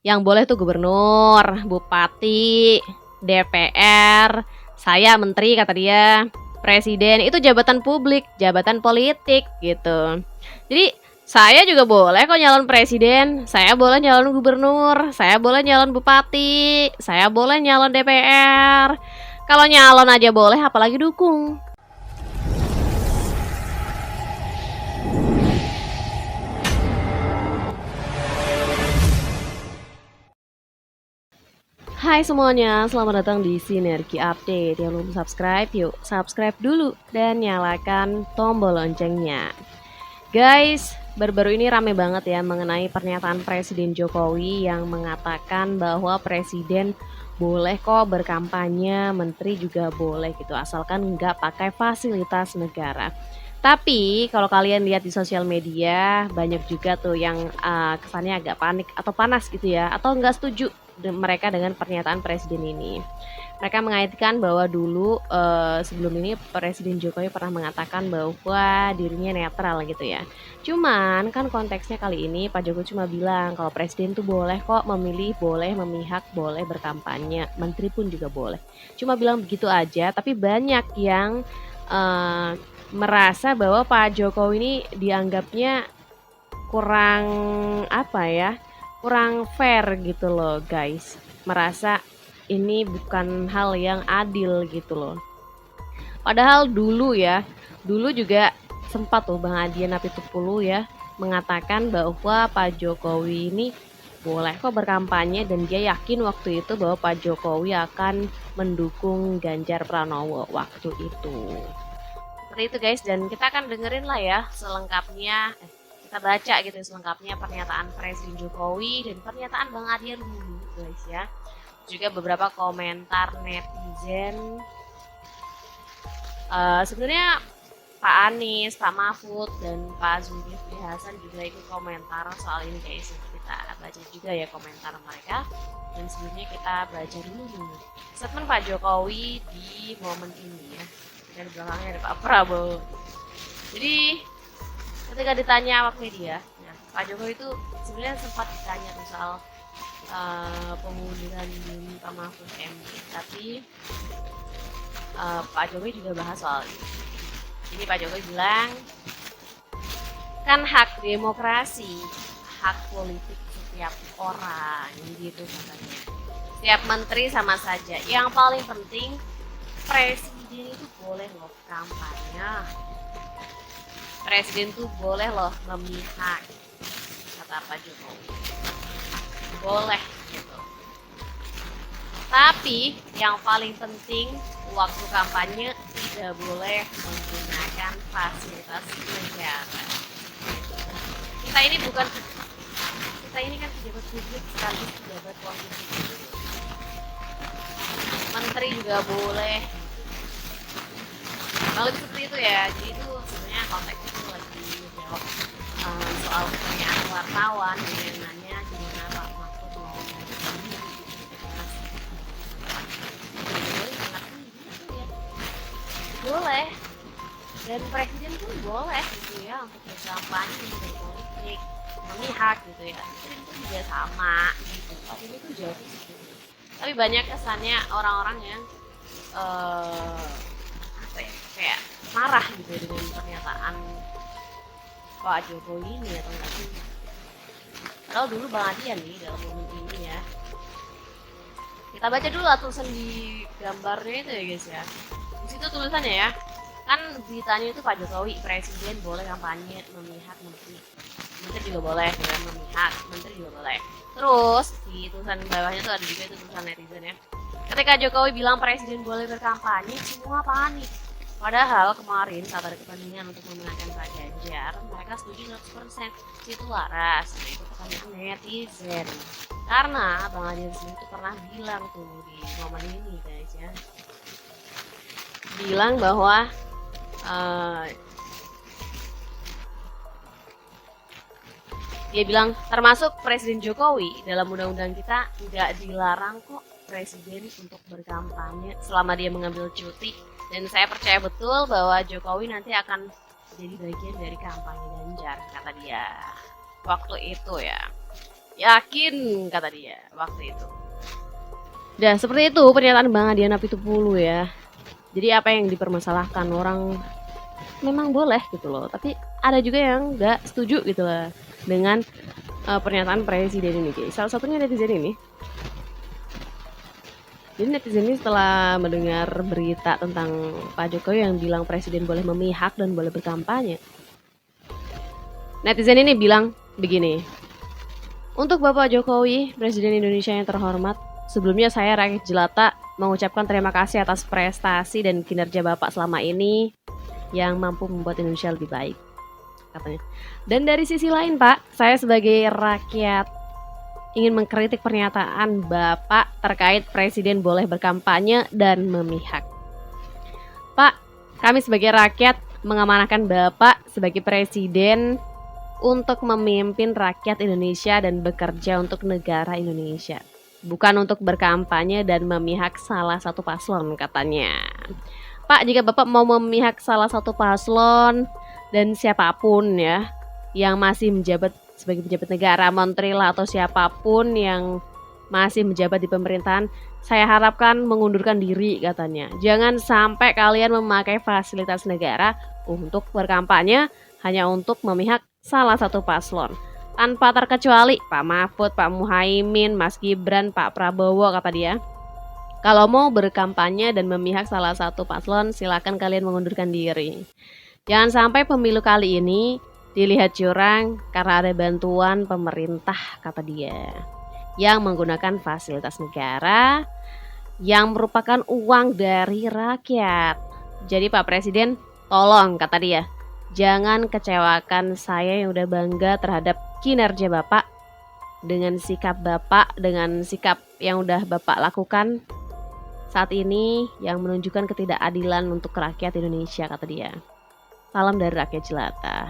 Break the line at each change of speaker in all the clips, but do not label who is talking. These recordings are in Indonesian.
Yang boleh tuh gubernur, bupati, DPR, saya menteri kata dia, presiden itu jabatan publik, jabatan politik gitu. Jadi saya juga boleh kok nyalon presiden, saya boleh nyalon gubernur, saya boleh nyalon bupati, saya boleh nyalon DPR. Kalau nyalon aja boleh, apalagi dukung. Hai semuanya, selamat datang di Sinergi Update. Yang belum subscribe, yuk subscribe dulu dan nyalakan tombol loncengnya. Guys, baru-baru ini rame banget ya mengenai pernyataan Presiden Jokowi yang mengatakan bahwa Presiden boleh kok berkampanye, menteri juga boleh gitu, asalkan nggak pakai fasilitas negara. Tapi kalau kalian lihat di sosial media, banyak juga tuh yang kesannya agak panik atau panas gitu ya, atau nggak setuju mereka dengan pernyataan Presiden ini. Mereka mengaitkan bahwa dulu sebelum ini Presiden Jokowi pernah mengatakan bahwa dirinya netral gitu ya. Cuman kan konteksnya kali ini Pak Jokowi cuma bilang kalau presiden tuh boleh kok memilih, boleh memihak, boleh berkampanye, menteri pun juga boleh. Cuma bilang begitu aja, tapi banyak yang eh, merasa bahwa Pak Jokowi ini dianggapnya kurang apa ya, kurang fair gitu loh guys. Merasa ini bukan hal yang adil gitu loh. Padahal dulu ya, dulu juga sempat tuh Bang Adian Apitupulu ya mengatakan bahwa Pak Jokowi ini boleh kok berkampanye dan dia yakin waktu itu bahwa Pak Jokowi akan mendukung Ganjar Pranowo waktu itu. Seperti itu guys, dan kita akan dengerin lah ya selengkapnya, kita baca gitu selengkapnya pernyataan Presiden Jokowi dan pernyataan Bang Adian dulu guys ya. Juga beberapa komentar netizen. Sebenarnya Pak Anies, Pak Mahfud, dan Pak Zulkifli Hasan juga ikut komentar soal ini guys. Kita baca juga ya komentar mereka. Dan sebelumnya kita baca dulu statement Pak Jokowi di momen ini ya. Dan belakangnya ada Pak Prabowo. Jadi ketika ditanya awak media, nah, Pak Jokowi itu sebenarnya sempat ditanya tuh soal pengunduran diri Pak Mahfud MD, tapi Pak Jokowi juga bahas soal ini. Jadi Pak Jokowi bilang, kan hak demokrasi, hak politik setiap orang, gitu katanya. Setiap menteri sama saja. Yang paling penting, presiden itu boleh loh kampanye. Presiden tuh boleh loh memihak, kata Pak Jokowi. Boleh gitu. Tapi yang paling penting waktu kampanye tidak boleh menggunakan fasilitas negara. Kita ini kan pejabat publik sekaligus pejabat politik. Menteri juga boleh. Kalau seperti itu ya. Jadi itu sebenarnya konteks itu lagi jawab soal pertanyaan wartawan yang nanya gimana Pak Mahfud mau boleh, dan presiden pun boleh gitu ya untuk berkampanye berpolitik memihak gitu ya, itu juga sama gitu. Tapi ini tuh jauh gitu. Tapi banyak kesannya orang-orang yang apa ya, kayak marah gitu dengan pernyataan Pak Jokowi ini atau enggak sih. Padahal dulu Bang Adian nih dalam momen ini ya, kita baca dulu lah tulisan di gambarnya itu ya guys ya. Di situ tulisannya ya, kan beritanya itu Pak Jokowi presiden boleh kampanye memihak menteri, menteri juga boleh ya, memihak menteri juga boleh. Terus di tulisan bawahnya tuh ada juga itu tulisan netizen ya, ketika Jokowi bilang presiden boleh berkampanye semua panik. Padahal kemarin saat ada kepentingan untuk memenangkan Pak Ganjar, mereka setuju 100%. Itu waras, nah itu pertanyaan netizen. Karena Bang Adian sendiri tuh pernah bilang tuh di momen ini guys ya, bilang bahwa dia bilang termasuk Presiden Jokowi dalam undang-undang kita nggak dilarang kok presiden untuk berkampanye selama dia mengambil cuti, dan saya percaya betul bahwa Jokowi nanti akan jadi bagian dari kampanye Ganjar kata dia waktu itu ya. Yakin, kata dia waktu itu. Dah seperti itu pernyataan Bang Adian Apitupulu ya. Jadi apa yang dipermasalahkan orang memang boleh gitu loh, tapi ada juga yang nggak setuju gitu lah dengan pernyataan presiden ini guys. Salah satunya netizen ini. Jadi netizen ini setelah mendengar berita tentang Pak Jokowi yang bilang presiden boleh memihak dan boleh berkampanye, netizen ini bilang begini, untuk Bapak Jokowi, Presiden Indonesia yang terhormat, sebelumnya saya rakyat jelata mengucapkan terima kasih atas prestasi dan kinerja Bapak selama ini yang mampu membuat Indonesia lebih baik, katanya. Dan dari sisi lain Pak, saya sebagai rakyat ingin mengkritik pernyataan Bapak terkait Presiden boleh berkampanye dan memihak. Pak, kami sebagai rakyat mengamanahkan Bapak sebagai Presiden untuk memimpin rakyat Indonesia dan bekerja untuk negara Indonesia, bukan untuk berkampanye dan memihak salah satu paslon, katanya. Pak, jika Bapak mau memihak salah satu paslon dan siapapun ya yang masih menjabat sebagai pejabat negara, menteri lah atau siapapun yang masih menjabat di pemerintahan, saya harapkan mengundurkan diri, katanya. Jangan sampai kalian memakai fasilitas negara untuk berkampanye hanya untuk memihak salah satu paslon tanpa terkecuali Pak Mahfud, Pak Muhaimin, Mas Gibran, Pak Prabowo, kata dia. Kalau mau berkampanye dan memihak salah satu paslon, silakan kalian mengundurkan diri. Jangan sampai pemilu kali ini dilihat curang karena ada bantuan pemerintah, kata dia, yang menggunakan fasilitas negara yang merupakan uang dari rakyat. Jadi Pak Presiden, tolong, kata dia, jangan kecewakan saya yang udah bangga terhadap kinerja Bapak, dengan sikap Bapak, dengan sikap yang udah Bapak lakukan saat ini yang menunjukkan ketidakadilan untuk rakyat Indonesia, kata dia. Salam dari rakyat jelata.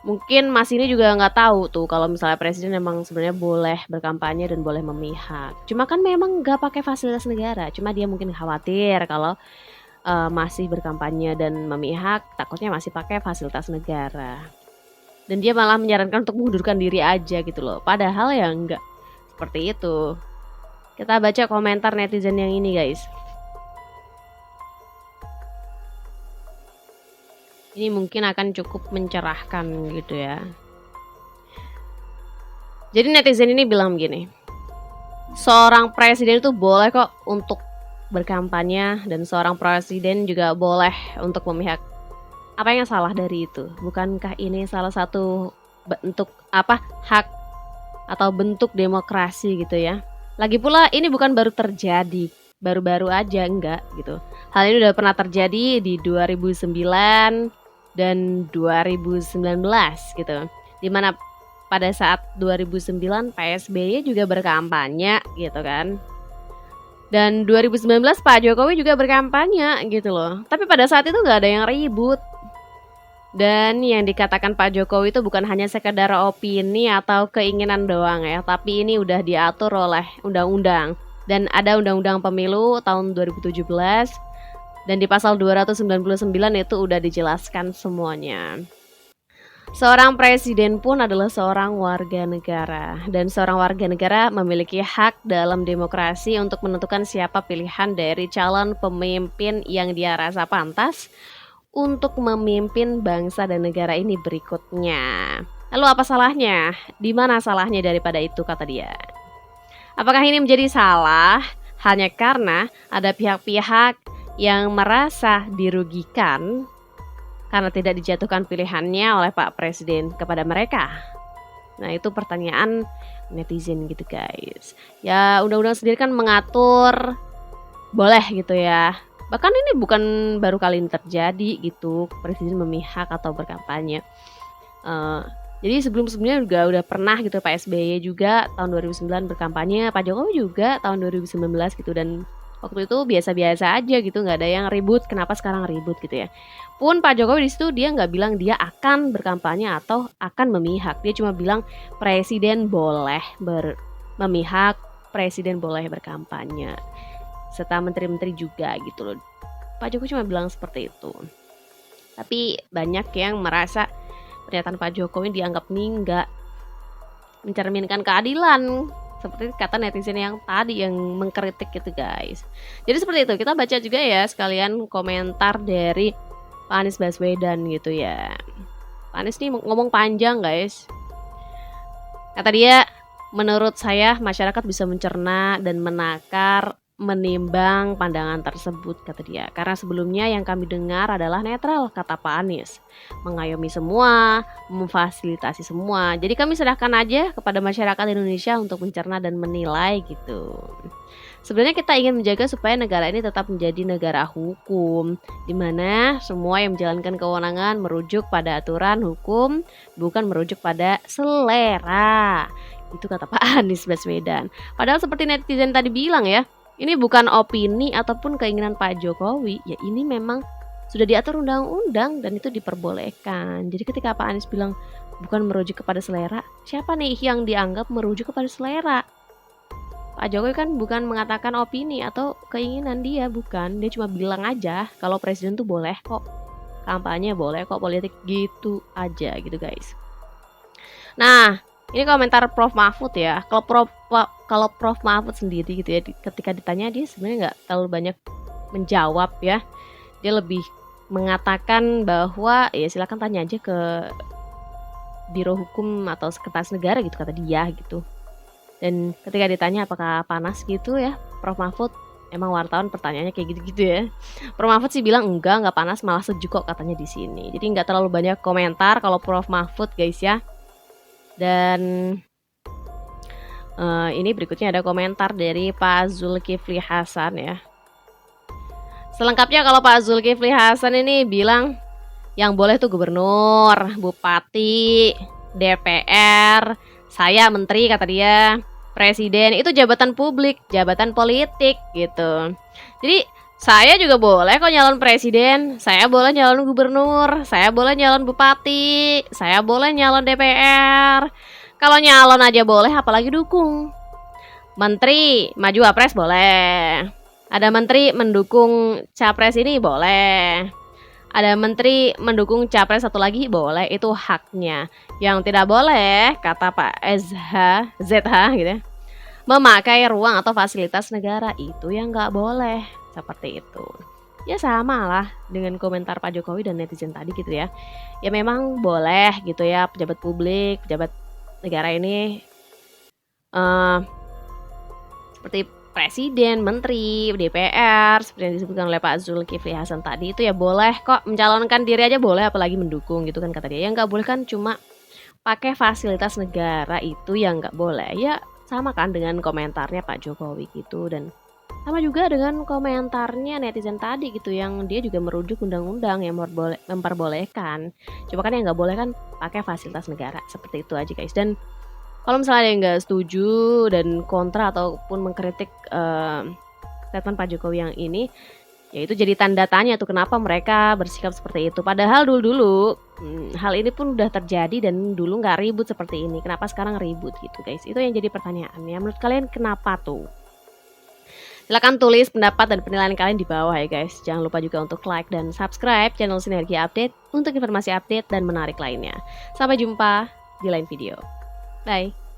Mungkin Mas ini juga nggak tahu tuh kalau misalnya presiden emang sebenarnya boleh berkampanye dan boleh memihak. Cuma kan memang nggak pakai fasilitas negara. Cuma dia mungkin khawatir kalau masih berkampanye dan memihak, takutnya masih pakai fasilitas negara. Dan dia malah menyarankan untuk mengundurkan diri aja gitu loh. Padahal ya enggak seperti itu. Kita baca komentar netizen yang ini guys. Ini mungkin akan cukup mencerahkan gitu ya. Jadi netizen ini bilang begini, seorang presiden itu boleh kok untuk berkampanye dan seorang presiden juga boleh untuk memihak. Apa yang salah dari itu? Bukankah ini salah satu bentuk hak atau bentuk demokrasi gitu ya? Lagi pula ini bukan baru terjadi, baru-baru aja, enggak gitu. Hal ini udah pernah terjadi di 2009 dan 2019 gitu. Dimana pada saat 2009 Pak SBY juga berkampanye gitu kan. Dan 2019 Pak Jokowi juga berkampanye gitu loh. Tapi pada saat itu nggak ada yang ribut. Dan yang dikatakan Pak Jokowi itu bukan hanya sekedar opini atau keinginan doang ya, tapi ini udah diatur oleh undang-undang. Dan ada undang-undang pemilu tahun 2017 dan di pasal 299 itu udah dijelaskan semuanya. Seorang presiden pun adalah seorang warga negara, dan seorang warga negara memiliki hak dalam demokrasi untuk menentukan siapa pilihan dari calon pemimpin yang dia rasa pantas untuk memimpin bangsa dan negara ini berikutnya. Lalu apa salahnya? Di mana salahnya daripada itu, kata dia? Apakah ini menjadi salah hanya karena ada pihak-pihak yang merasa dirugikan karena tidak dijatuhkan pilihannya oleh Pak Presiden kepada mereka? Nah, itu pertanyaan netizen gitu guys. Ya, undang-undang sendiri kan mengatur boleh gitu ya. Bahkan ini bukan baru kali ini terjadi gitu, presiden memihak atau berkampanye. Jadi sebelum-sebelumnya juga udah pernah gitu, Pak SBY juga tahun 2009 berkampanye, Pak Jokowi juga tahun 2019 gitu, dan waktu itu biasa-biasa aja gitu, nggak ada yang ribut. Kenapa sekarang ribut gitu ya? Pun Pak Jokowi di situ dia nggak bilang dia akan berkampanye atau akan memihak, dia cuma bilang presiden boleh memihak, presiden boleh berkampanye, serta menteri-menteri juga gitu loh. Pak Jokowi cuma bilang seperti itu. Tapi banyak yang merasa pernyataan Pak Jokowi dianggap nggak mencerminkan keadilan, seperti kata netizen yang tadi yang mengkritik gitu guys. Jadi seperti itu, kita baca juga ya sekalian komentar dari Pak Anies Baswedan gitu ya. Pak Anies nih ngomong panjang guys. Kata dia, menurut saya masyarakat bisa mencerna dan menakar, menimbang pandangan tersebut, kata dia. Karena sebelumnya yang kami dengar adalah netral, kata Pak Anies. Mengayomi semua, memfasilitasi semua. Jadi kami serahkan aja kepada masyarakat Indonesia untuk mencerna dan menilai gitu. Sebenarnya kita ingin menjaga supaya negara ini tetap menjadi negara hukum, di mana semua yang menjalankan kewenangan merujuk pada aturan hukum, bukan merujuk pada selera. Itu kata Pak Anies Baswedan. Padahal seperti netizen tadi bilang ya, ini bukan opini ataupun keinginan Pak Jokowi, ya ini memang sudah diatur undang-undang dan itu diperbolehkan. Jadi ketika Pak Anies bilang bukan merujuk kepada selera, siapa nih yang dianggap merujuk kepada selera? Pak Jokowi kan bukan mengatakan opini atau keinginan dia, bukan. Dia cuma bilang aja kalau presiden tuh boleh kok kampanye, boleh kok politik, gitu aja gitu guys. Nah, ini komentar Prof Mahfud ya. Kalau Prof Mahfud sendiri gitu ya, ketika ditanya dia sebenarnya nggak terlalu banyak menjawab ya. Dia lebih mengatakan bahwa ya silakan tanya aja ke Biro Hukum atau Sekretaris Negara gitu, kata dia gitu. Dan ketika ditanya apakah panas gitu ya, Prof Mahfud, emang wartawan pertanyaannya kayak gitu-gitu ya. Prof Mahfud sih bilang enggak panas, malah sejuk kok katanya di sini. Jadi nggak terlalu banyak komentar kalau Prof Mahfud guys ya. Dan ini berikutnya ada komentar dari Pak Zulkifli Hasan ya. Selengkapnya kalau Pak Zulkifli Hasan ini bilang yang boleh tuh gubernur, bupati, DPR, saya menteri kata dia, presiden itu jabatan publik, jabatan politik gitu. Jadi saya juga boleh kok nyalon presiden, saya boleh nyalon gubernur, saya boleh nyalon bupati, saya boleh nyalon DPR. Kalau nyalon aja boleh, apalagi dukung. Menteri maju wapres boleh. Ada menteri mendukung capres ini boleh. Ada menteri mendukung capres satu lagi boleh, itu haknya. Yang tidak boleh, kata Pak ZH gitu ya, memakai ruang atau fasilitas negara, itu yang nggak boleh. Seperti itu. Ya sama lah dengan komentar Pak Jokowi dan netizen tadi gitu ya. Ya memang boleh gitu ya, pejabat publik, pejabat negara ini seperti presiden, menteri, DPR, seperti yang disebutkan oleh Pak Zulkifli Hasan tadi, itu ya boleh kok mencalonkan diri aja boleh, apalagi mendukung gitu kan kata dia. Yang nggak boleh kan cuma pakai fasilitas negara, itu yang nggak boleh. Ya sama kan dengan komentarnya Pak Jokowi gitu, dan sama juga dengan komentarnya netizen tadi gitu, yang dia juga merujuk undang-undang yang memperbolehkan. Cuma kan yang nggak boleh kan pakai fasilitas negara, seperti itu aja guys. Dan kalau misalnya ada yang nggak setuju dan kontra ataupun mengkritik statement Pak Jokowi yang ini, ya itu jadi tanda tanya tuh kenapa mereka bersikap seperti itu. Padahal dulu hal ini pun udah terjadi dan dulu nggak ribut seperti ini. Kenapa sekarang ribut gitu guys? Itu yang jadi pertanyaannya. Menurut kalian kenapa tuh? Silahkan tulis pendapat dan penilaian kalian di bawah ya guys. Jangan lupa juga untuk like dan subscribe channel Sinergi Update untuk informasi update dan menarik lainnya. Sampai jumpa di lain video. Bye.